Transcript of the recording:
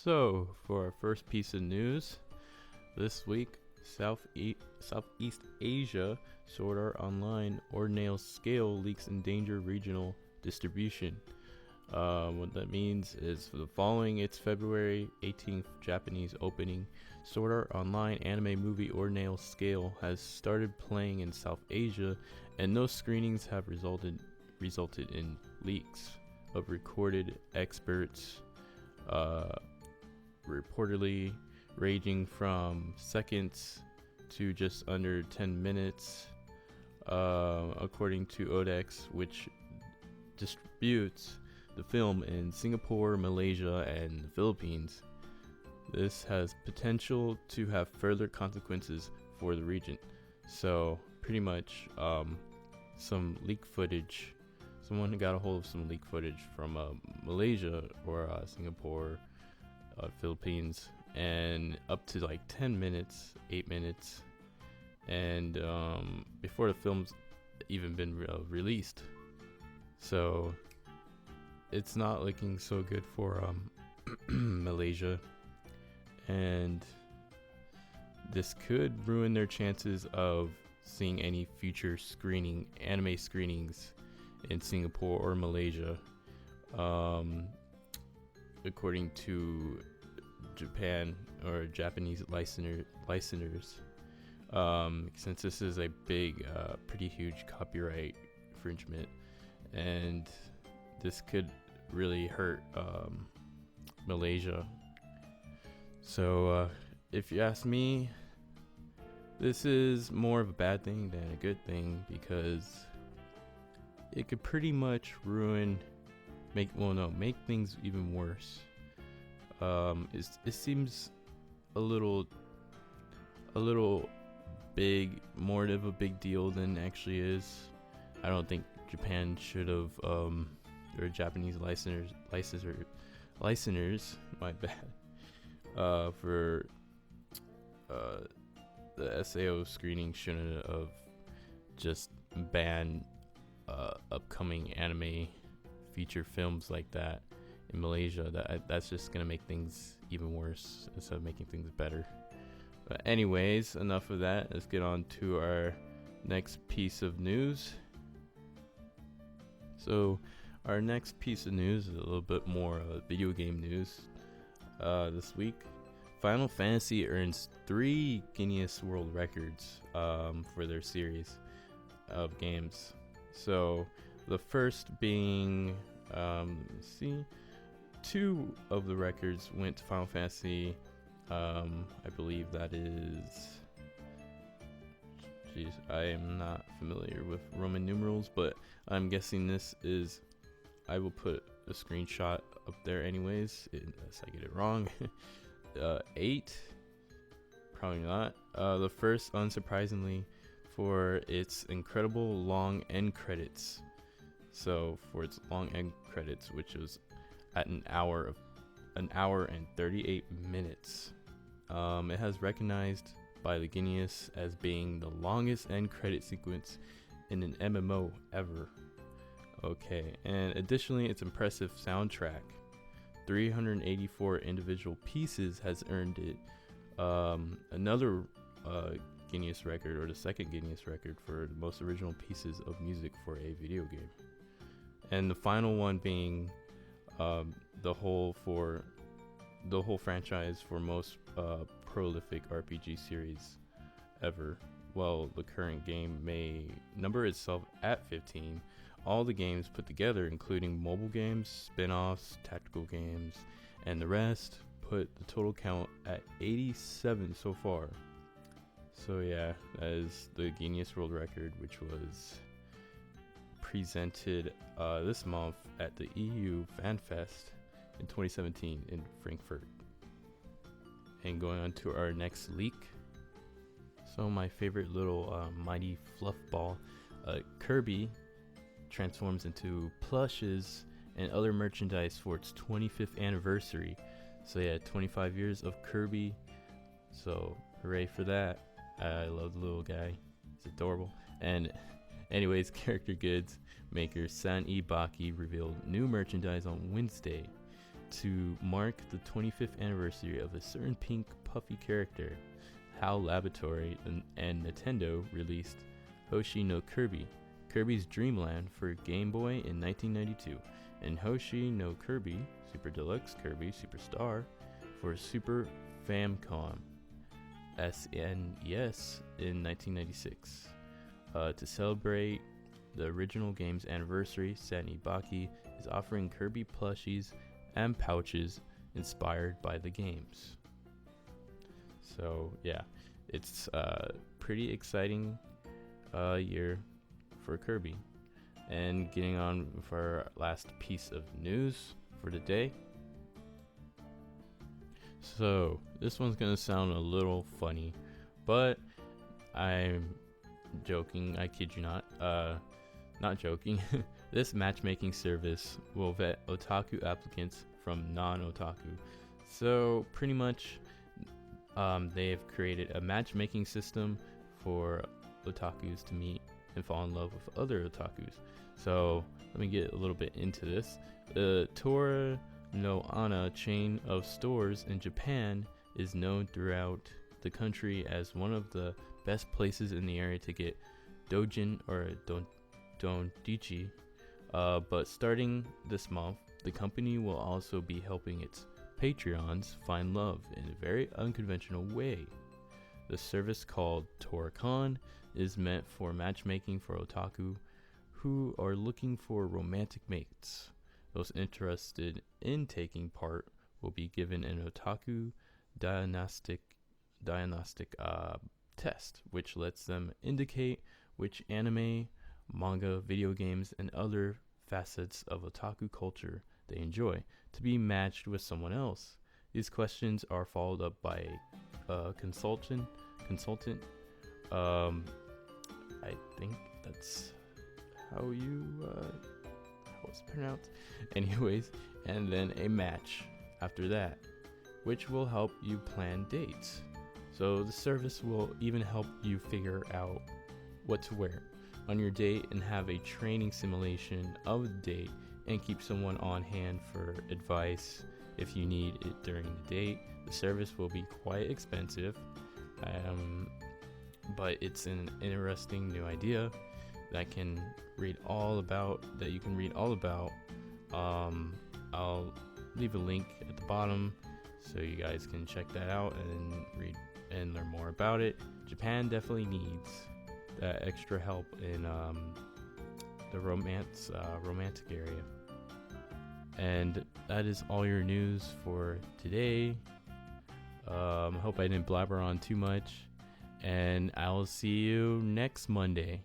So, for our first piece of news, this week, Southeast Asia Sword Art Online Ordinal scale leaks endanger regional distribution. What that means is for the following, it's February 18th Japanese opening. Sword Art Online anime movie Ordinal scale has started playing in South Asia, and those screenings have resulted in leaks of recorded experts, reportedly ranging from seconds to just under 10 minutes, according to Odex, which distributes the film in Singapore, Malaysia, and the Philippines. This has potential to have further consequences for the region. So pretty much some leak footage. Someone got a hold of some leak footage from Malaysia or Singapore, Philippines, and up to like 10 minutes, 8 minutes, and before the film's even been released. So it's not looking so good for Malaysia, and this could ruin their chances of seeing any future anime screenings in Singapore or Malaysia, according to Japan or Japanese licensors. Since this is a big, pretty huge copyright infringement, and this could really hurt Malaysia. So if you ask me, this is more of a bad thing than a good thing, because it could pretty much make things even worse. It seems a little big, more of a big deal than it actually is. I don't think Japan should have, or Japanese licensors, my bad, for the SAO screening shouldn't have just banned upcoming anime feature films like that in Malaysia. That's just gonna make things even worse instead of making things better. But anyways, enough of that. Let's get on to our next piece of news. So our next piece of news is a little bit more video game news. This week, Final Fantasy earns 3 Guinness World Records for their series of games. So the first being, let's see, 2 of the records went to Final Fantasy. I believe that is, I am not familiar with Roman numerals, but I'm guessing this is, I will put a screenshot up there anyways, unless I get it wrong. 8, probably not. The first, unsurprisingly, for its incredible long end credits. So for its long end credits, which was at an hour and 38 minutes. It has recognized by the Guinness as being the longest end credit sequence in an MMO ever. Okay, and additionally, its impressive soundtrack, 384 individual pieces, has earned it another Guinness record, or the second Guinness record for the most original pieces of music for a video game. And the final one being the whole franchise for most prolific RPG series ever. Well, the current game may number itself at 15. All the games put together, including mobile games, spin-offs, tactical games, and the rest, put the total count at 87 so far. So yeah, that is the Guinness World Record, which was presented this month at the EU Fan Fest in 2017 in Frankfurt. And going on to our next leak. So my favorite little mighty fluff ball, Kirby, transforms into plushes and other merchandise for its 25th anniversary. So yeah, 25 years of Kirby. So hooray for that. I love the little guy. He's adorable. And anyways, character goods maker San Ibaki revealed new merchandise on Wednesday. to mark the 25th anniversary of a certain pink puffy character, HAL Laboratory and Nintendo released Hoshi no Kirby, Kirby's Dream Land for Game Boy in 1992, and Hoshi no Kirby, Super Deluxe Kirby Superstar for Super Famicom SNES in 1996. To celebrate the original game's anniversary, Sadney Baki is offering Kirby plushies and pouches inspired by the games. So yeah, it's a pretty exciting year for Kirby. And getting on with our last piece of news for the day. So this one's gonna sound a little funny, but I'm joking. I kid you not. Not joking. This matchmaking service will vet otaku applicants from non-otaku. So pretty much, they have created a matchmaking system for otakus to meet and fall in love with other otakus. So let me get a little bit into this. The Tora no Ana chain of stores in Japan is known throughout the country as one of the best places in the area to get dojin or dondichi. But starting this month, the company will also be helping its Patreons find love in a very unconventional way. The service called Toracon is meant for matchmaking for otaku who are looking for romantic mates. Those interested in taking part will be given an otaku diagnostic test, which lets them indicate which anime, manga, video games, and other facets of otaku culture they enjoy to be matched with someone else. These questions are followed up by a consultant. I think that's how it's pronounced. Anyways, and then a match after that, which will help you plan dates. So the service will even help you figure out what to wear on your date and have a training simulation of the date and keep someone on hand for advice if you need it during the date. The service will be quite expensive, but it's an interesting new idea that you can read all about. I'll leave a link at the bottom so you guys can check that out and read and learn more about it. Japan definitely needs that extra help in the romantic area. And that is all your news for today. Hope I didn't blabber on too much, and I'll see you next Monday.